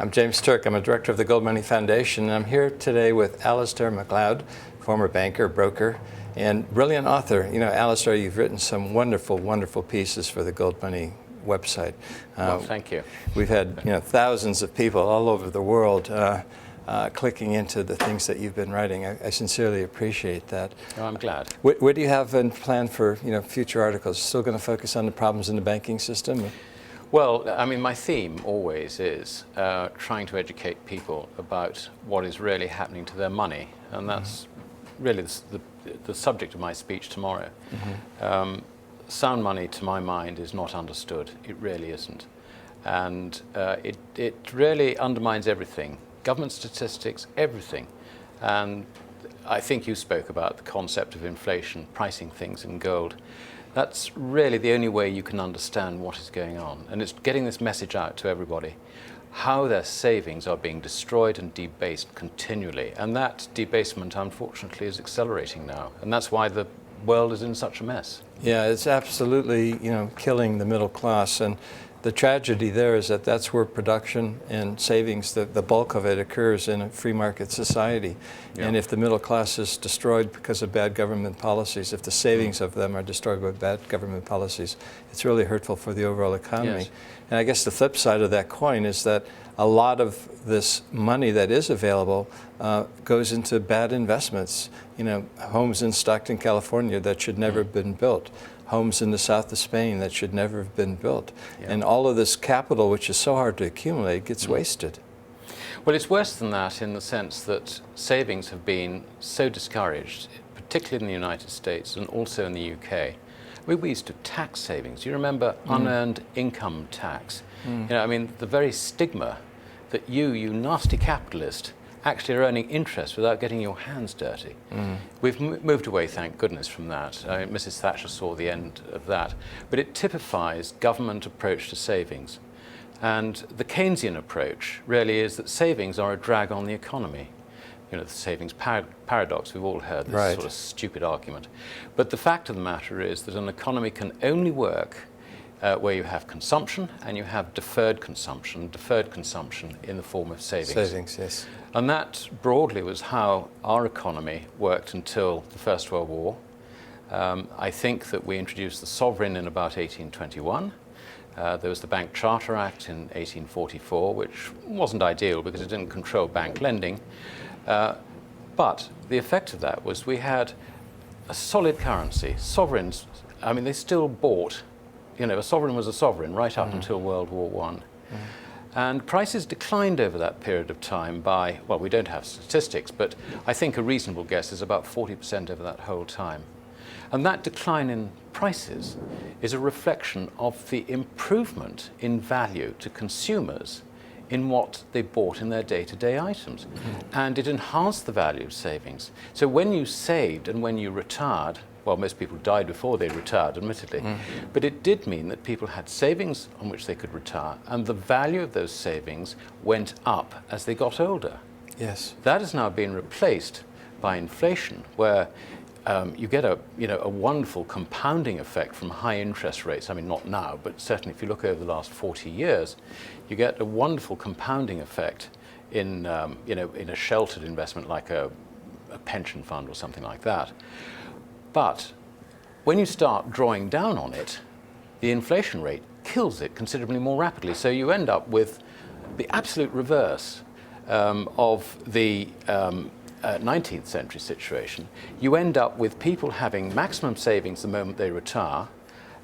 I'm James Turk. I'm a director of the Gold Money Foundation, and I'm here today with Alasdair Macleod, former banker, broker, and brilliant author. You know, Alasdair, you've written some wonderful, wonderful pieces for the Gold Money website. Well, thank you. We've had thousands of people all over the world clicking into the things that you've been writing. I sincerely appreciate that. Oh, I'm glad. What do you have in plan for future articles? Still going to focus on the problems in the banking system? Well, I mean, my theme always is trying to educate people about what is really happening to their money, and that's really the subject of my speech tomorrow. Sound money, to my mind, is not understood. It really isn't. And it really undermines everything. Government statistics, everything. And I think you spoke about the concept of inflation, pricing things in gold. That's really the only way you can understand what is going on. And it's getting this message out to everybody, how their savings are being destroyed and debased continually. And that debasement, unfortunately, is accelerating now. And that's why the world is in such a mess. Yeah, it's absolutely, killing the middle class. And the tragedy there is that that's where production and savings, the bulk of it occurs in a free market society. Yeah. And if the middle class is destroyed because of bad government policies, if the savings of them are destroyed by bad government policies, it's really hurtful for the overall economy. Yes. And I guess the flip side of that coin is that a lot of this money that is available goes into bad investments. Homes in Stockton, California that should never have been built. Homes in the south of Spain that should never have been built. Yeah. And all of this capital, which is so hard to accumulate, gets wasted. Well, it's worse than that in the sense that savings have been so discouraged, particularly in the United States and also in the UK. We used to tax savings. You remember unearned income tax? The very stigma that you nasty capitalist, actually are earning interest without getting your hands dirty. We've moved away, thank goodness, from that. Mrs. Thatcher saw the end of that. But it typifies government approach to savings. And the Keynesian approach really is that savings are a drag on the economy. The savings paradox, we've all heard this sort of stupid argument. But the fact of the matter is that an economy can only work where you have consumption and you have deferred consumption in the form of savings. Savings, yes. And that broadly was how our economy worked until the First World War. I think that we introduced the sovereign in about 1821. There was the Bank Charter Act in 1844, which wasn't ideal because it didn't control bank lending. But the effect of that was we had a solid currency. Sovereigns, they still bought. A sovereign was a sovereign right up until World War I. And prices declined over that period of time by, well, we don't have statistics, but I think a reasonable guess is about 40% over that whole time. And that decline in prices is a reflection of the improvement in value to consumers in what they bought in their day-to-day items. And it enhanced the value of savings. So when you saved and when you retired, well, most people died before they retired, admittedly, but it did mean that people had savings on which they could retire, and the value of those savings went up as they got older. Yes. That has now been replaced by inflation, where you get a wonderful compounding effect from high interest rates. Not now, but certainly if you look over the last 40 years, you get a wonderful compounding effect in a sheltered investment like a pension fund or something like that. But when you start drawing down on it, the inflation rate kills it considerably more rapidly. So you end up with the absolute reverse of the 19th century situation. You end up with people having maximum savings the moment they retire,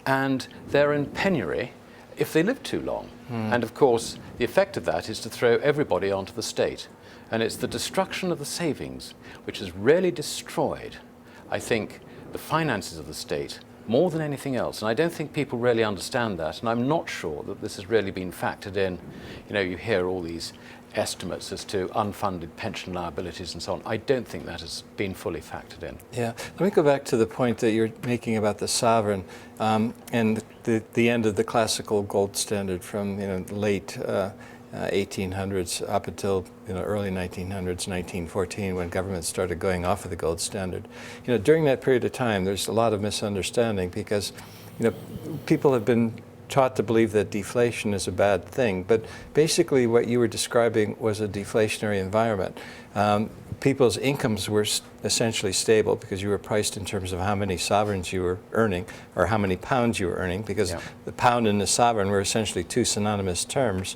and they're in penury if they live too long. And of course, the effect of that is to throw everybody onto the state. And it's the destruction of the savings which has really destroyed, I think, the finances of the state more than anything else. And I don't think people really understand that. And I'm not sure that this has really been factored in. You hear all these estimates as to unfunded pension liabilities and so on. I don't think that has been fully factored in. Yeah. Let me go back to the point that you're making about the sovereign and the end of the classical gold standard from the late 1800s up until early 1900s, 1914, when governments started going off of the gold standard. During that period of time, there's a lot of misunderstanding because people have been taught to believe that deflation is a bad thing. But basically what you were describing was a deflationary environment. People's incomes were essentially stable because you were priced in terms of how many sovereigns you were earning or how many pounds you were earning, because the pound and the sovereign were essentially two synonymous terms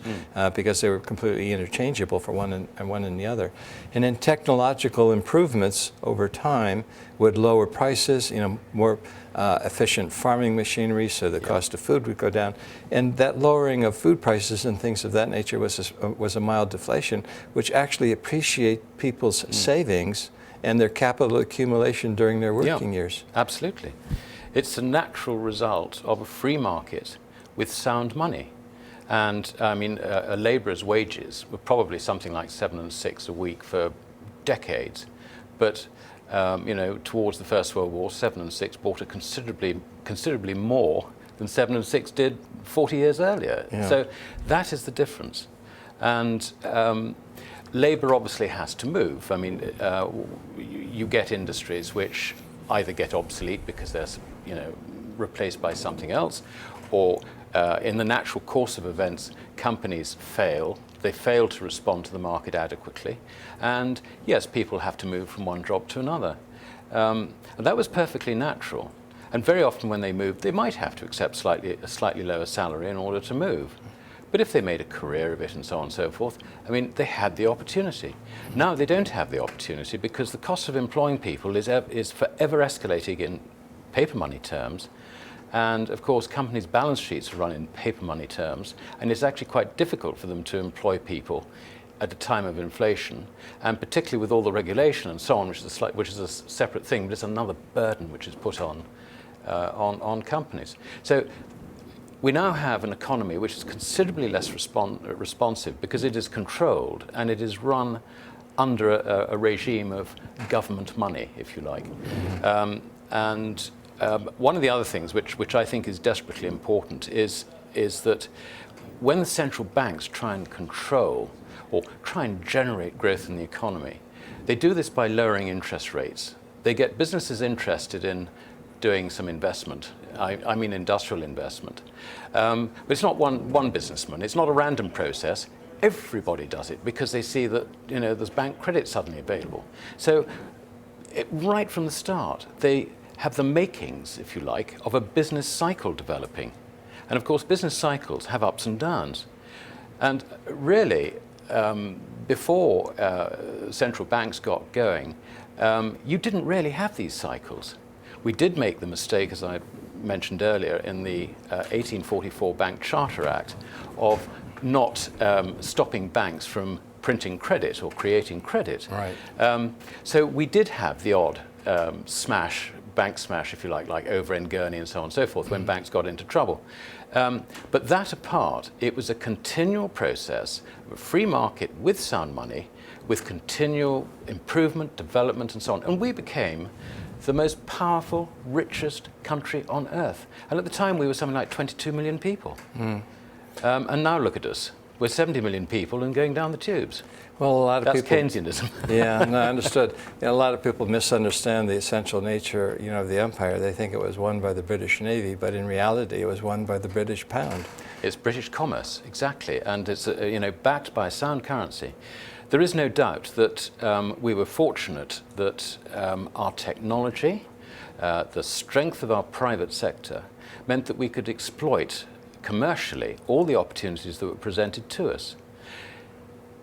because they were completely interchangeable for one and the other. And then technological improvements over time would lower prices, more efficient farming machinery, so the cost of food would go down. And that lowering of food prices and things of that nature was a mild deflation, which actually appreciate people's savings and their capital accumulation during their working years. Absolutely. It's a natural result of a free market with sound money. And I mean, a labourer's wages were probably something like 7 and 6 a week for decades. But towards the First World War, 7 and 6 bought a considerably more than 7 and 6 did 40 years earlier. Yeah. So that is the difference. And labour obviously has to move. I mean, you get industries which either get obsolete because they're replaced by something else, or in the natural course of events, companies fail. They fail to respond to the market adequately. And yes, people have to move from one job to another. And that was perfectly natural. And very often when they moved, they might have to accept a slightly lower salary in order to move. But if they made a career of it and so on and so forth, I mean, they had the opportunity. Now they don't have the opportunity because the cost of employing people is forever escalating in paper money terms. And of course, companies' balance sheets are run in paper money terms, and it's actually quite difficult for them to employ people at a time of inflation, and particularly with all the regulation and so on, which is a separate thing, but it's another burden which is put on companies. So we now have an economy which is considerably less responsive because it is controlled and it is run under a regime of government money, if you like. One of the other things which I think is desperately important is that when the central banks try and control or try and generate growth in the economy, they do this by lowering interest rates. They get businesses interested in doing some investment. I mean industrial investment. But it's not one businessman. It's not a random process. Everybody does it because they see that there's bank credit suddenly available. So right from the start, they have the makings, if you like, of a business cycle developing. And of course, business cycles have ups and downs. And really, before central banks got going, you didn't really have these cycles. We did make the mistake, as I mentioned earlier, in the 1844 Bank Charter Act of not stopping banks from printing credit or creating credit. Right. So we did have the odd bank smash, if you like over in Gurney and so on and so forth, when banks got into trouble. But that apart, it was a continual process of a free market with sound money, with continual improvement, development and so on. And we became the most powerful, richest country on earth. And at the time we were something like 22 million people. And now look at us. We're 70 million people and going down the tubes. Well, a lot of That's people. Keynesianism. Yeah, no, I understood. A lot of people misunderstand the essential nature, of the empire. They think it was won by the British Navy, but in reality, it was won by the British pound. It's British commerce, exactly, and it's backed by a sound currency. There is no doubt that we were fortunate that our technology, the strength of our private sector, meant that we could exploit commercially all the opportunities that were presented to us.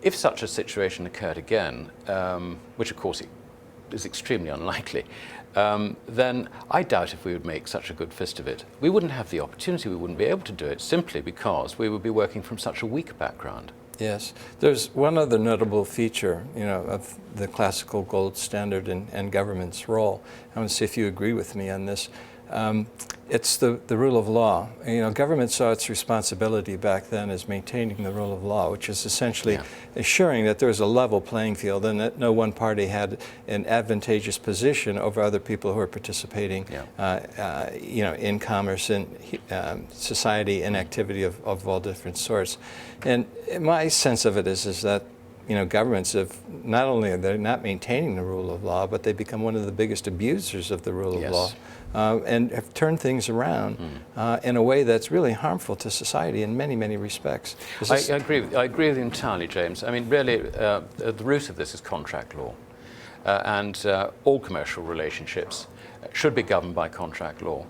If such a situation occurred again, which of course is extremely unlikely, then I doubt if we would make such a good fist of it. We wouldn't have the opportunity, we wouldn't be able to do it simply because we would be working from such a weak background. Yes. There's one other notable feature, of the classical gold standard and government's role. I want to see if you agree with me on this. It's the rule of law. Government saw its responsibility back then as maintaining the rule of law, which is essentially assuring that there was a level playing field and that no one party had an advantageous position over other people who are participating, in commerce and society and activity of all different sorts. And my sense of it is that governments have not only are they not maintaining the rule of law, but they become one of the biggest abusers of the rule of law, and have turned things around in a way that's really harmful to society in many, many respects. I agree with you entirely, James. I mean, really, at the root of this is contract law, and all commercial relationships should be governed by contract law.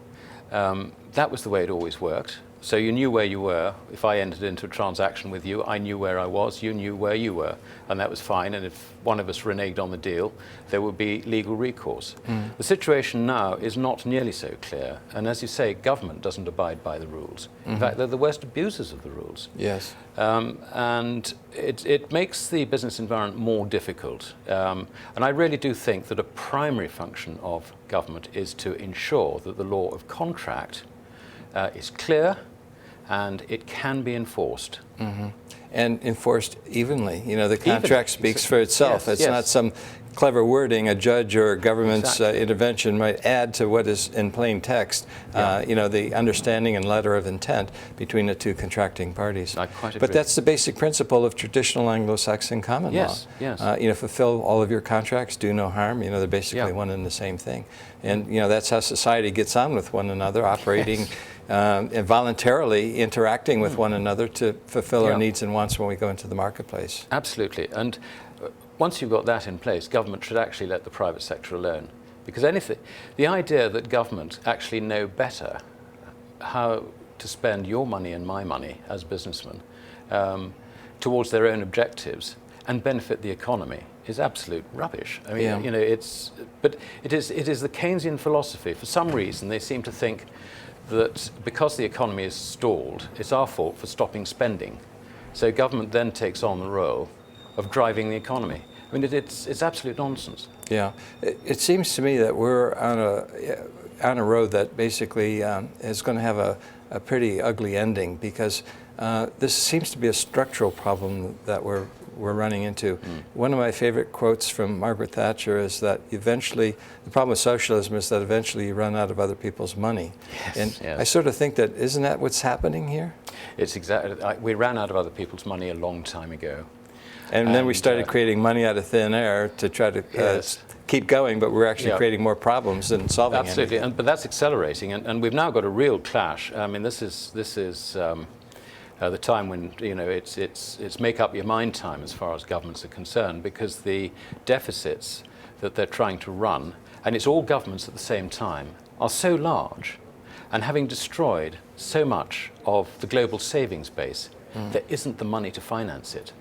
That was the way it always worked. So you knew where you were. If I entered into a transaction with you, I knew where I was, you knew where you were, and that was fine. And if one of us reneged on the deal, there would be legal recourse. The situation now is not nearly so clear. And as you say, government doesn't abide by the rules. In fact, they're the worst abusers of the rules. Yes. And it makes the business environment more difficult. And I really do think that a primary function of government is to ensure that the law of contract is clear and it can be enforced. And enforced evenly. The contract speaks for itself. Yes, it's not some clever wording a judge or government's intervention might add to what is in plain text, the understanding and letter of intent between the two contracting parties. I quite agree. But that's the basic principle of traditional Anglo-Saxon common law. Yes. Fulfill all of your contracts, do no harm. They're basically one and the same thing. And that's how society gets on with one another, operating and voluntarily interacting with one another to fulfill our needs and wants when we go into the marketplace. Absolutely. And once you've got that in place, government should actually let the private sector alone. Because the idea that government actually know better how to spend your money and my money as businessmen towards their own objectives and benefit the economy is absolute rubbish. I mean, but it is the Keynesian philosophy. For some reason, they seem to think that because the economy is stalled, it's our fault for stopping spending. So government then takes on the role of driving the economy. I mean, it's absolute nonsense. Yeah, it seems to me that we're on a road that basically is going to have a pretty ugly ending, because this seems to be a structural problem that we're running into. One of my favorite quotes from Margaret Thatcher is that eventually, the problem with socialism is that eventually you run out of other people's money. Yes. I sort of think that, isn't that what's happening here? It's exactly. We ran out of other people's money a long time ago. And then we started creating money out of thin air to try to keep going, but we're actually creating more problems than solving Absolutely, anything. but that's accelerating, and we've now got a real clash. I mean, this is the time when it's make up your mind time as far as governments are concerned, because the deficits that they're trying to run, and it's all governments at the same time, are so large, and having destroyed so much of the global savings base, there isn't the money to finance it.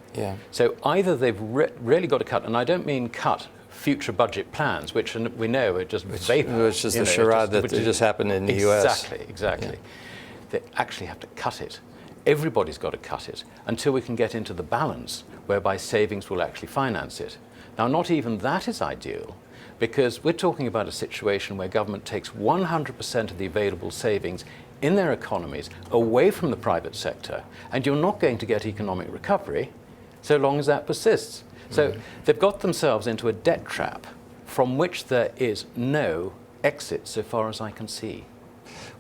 So either they've really got to cut, and I don't mean cut future budget plans, which we know are just vapor. Which is the charade that just happened in the US. Exactly. They actually have to cut it. Everybody's got to cut it until we can get into the balance whereby savings will actually finance it. Now, not even that is ideal, because we're talking about a situation where government takes 100% of the available savings in their economies away from the private sector, and you're not going to get economic recovery so long as that persists. So they've got themselves into a debt trap from which there is no exit so far as I can see.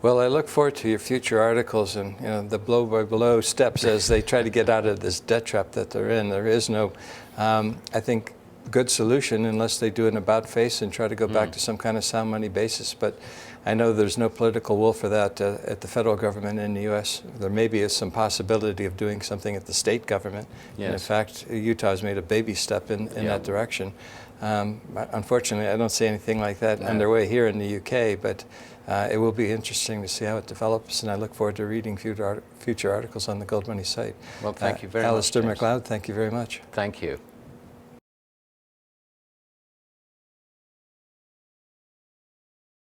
Well, I look forward to your future articles and the blow-by-blow steps as they try to get out of this debt trap that they're in. There is no, I think, good solution unless they do an about-face and try to go back to some kind of sound money basis. But I know there's no political will for that at the federal government in the U.S. There maybe is some possibility of doing something at the state government. Yes. And in fact, Utah has made a baby step in that direction. Unfortunately, I don't see anything like that underway here in the UK, but it will be interesting to see how it develops, and I look forward to reading future articles on the Gold Money site. Well, thank you very much, Alasdair James. Macleod, thank you very much. Thank you.